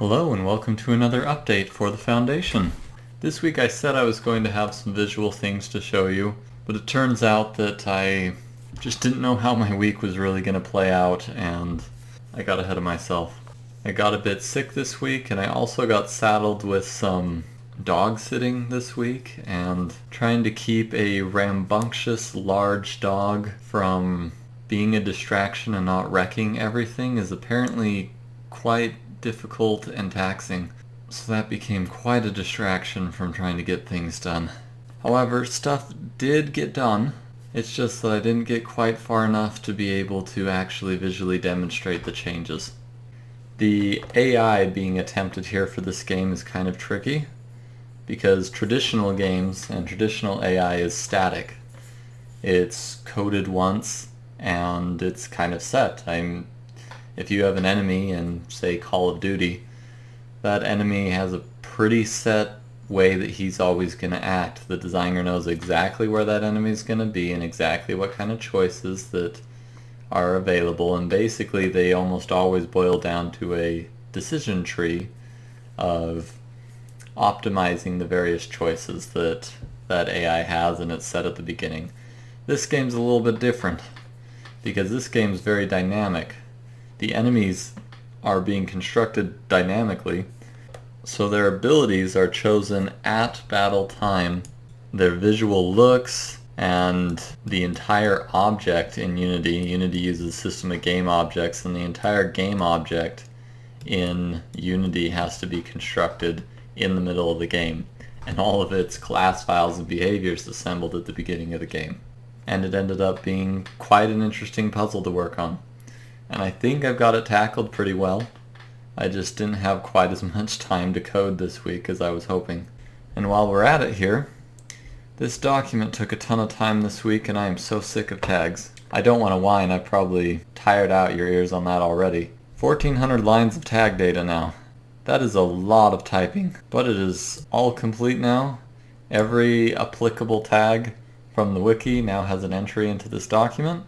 Hello and welcome to another update for the Foundation. This week I said I was going to have some visual things to show you, but it turns out that I just didn't know how my week was really going to play out and I got ahead of myself. I got a bit sick this week and I also got saddled with some dog sitting this week, and trying to keep a rambunctious large dog from being a distraction and not wrecking everything is apparently quite difficult and taxing, so that became quite a distraction from trying to get things done. However, stuff did get done. It's just that I didn't get quite far enough to be able to actually visually demonstrate the changes. The AI being attempted here for this game is kind of tricky, because traditional games and traditional AI is static. It's coded once and it's kind of set. If you have an enemy in, say, Call of Duty, that enemy has a pretty set way that he's always going to act. The designer knows exactly where that enemy is going to be and exactly what kind of choices that are available, and basically they almost always boil down to a decision tree of optimizing the various choices that AI has, and it's set at the beginning. This game's a little bit different, because this game's very dynamic. The enemies are being constructed dynamically, so their abilities are chosen at battle time. Their visual looks and the entire object in Unity uses a system of game objects, and the entire game object in Unity has to be constructed in the middle of the game, and all of its class files and behaviors assembled at the beginning of the game. And it ended up being quite an interesting puzzle to work on. And I think I've got it tackled pretty well. I just didn't have quite as much time to code this week as I was hoping. And while we're at it here, this document took a ton of time this week and I am so sick of tags. I don't want to whine, I've probably tired out your ears on that already. 1,400 lines of tag data now. That is a lot of typing, but it is all complete now. Every applicable tag from the wiki now has an entry into this document.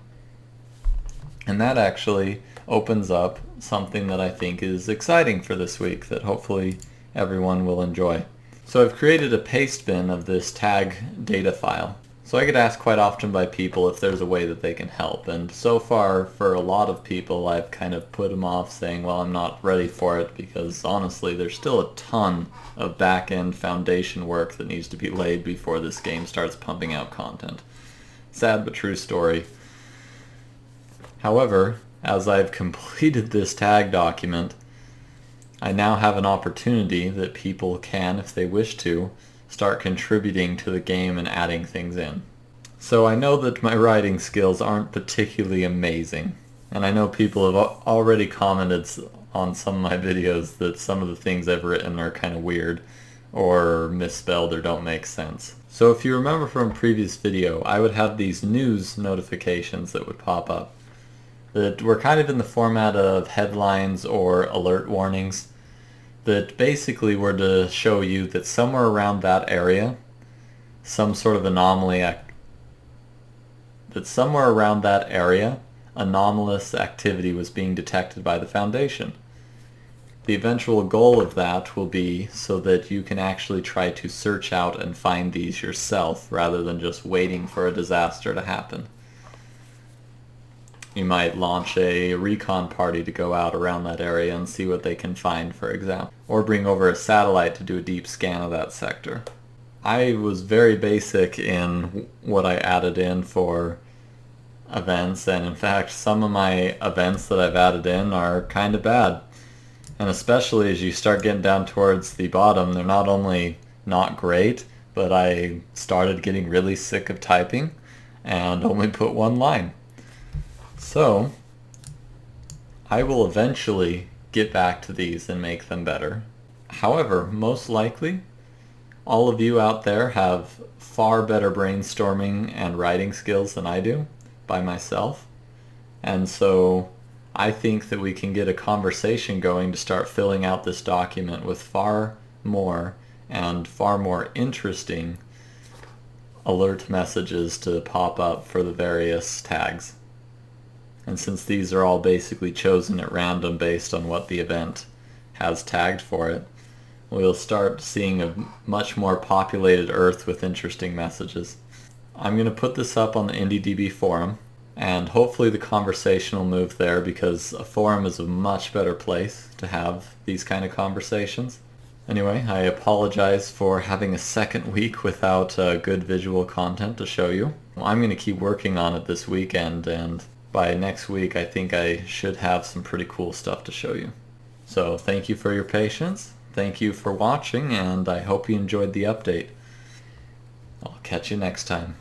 And that actually opens up something that I think is exciting for this week that hopefully everyone will enjoy. So I've created a paste bin of this tag data file. So I get asked quite often by people if there's a way that they can help, and so far for a lot of people I've kind of put them off saying, well, I'm not ready for it, because honestly there's still a ton of back-end foundation work that needs to be laid before this game starts pumping out content. Sad but true story. However, as I've completed this tag document, I now have an opportunity that people can, if they wish to, start contributing to the game and adding things in. So I know that my writing skills aren't particularly amazing, and I know people have already commented on some of my videos that some of the things I've written are kind of weird or misspelled or don't make sense. So if you remember from a previous video, I would have these news notifications that would pop up that were kind of in the format of headlines or alert warnings that basically were to show you that somewhere around that area, some sort of anomalous activity was being detected by the Foundation. The eventual goal of that will be so that you can actually try to search out and find these yourself rather than just waiting for a disaster to happen. You might launch a recon party to go out around that area and see what they can find, for example. Or bring over a satellite to do a deep scan of that sector. I was very basic in what I added in for events, and in fact some of my events that I've added in are kind of bad. And especially as you start getting down towards the bottom, they're not only not great, but I started getting really sick of typing and only put one line. So, I will eventually get back to these and make them better. However, most likely, all of you out there have far better brainstorming and writing skills than I do by myself. And so, I think that we can get a conversation going to start filling out this document with far more and far more interesting alert messages to pop up for the various tags. And since these are all basically chosen at random based on what the event has tagged for it, we'll start seeing a much more populated Earth with interesting messages. I'm going to put this up on the IndieDB forum, and hopefully the conversation will move there, because a forum is a much better place to have these kind of conversations. Anyway, I apologize for having a second week without good visual content to show you. I'm going to keep working on it this weekend, and by next week I think I should have some pretty cool stuff to show you. So thank you for your patience, thank you for watching, and I hope you enjoyed the update. I'll catch you next time.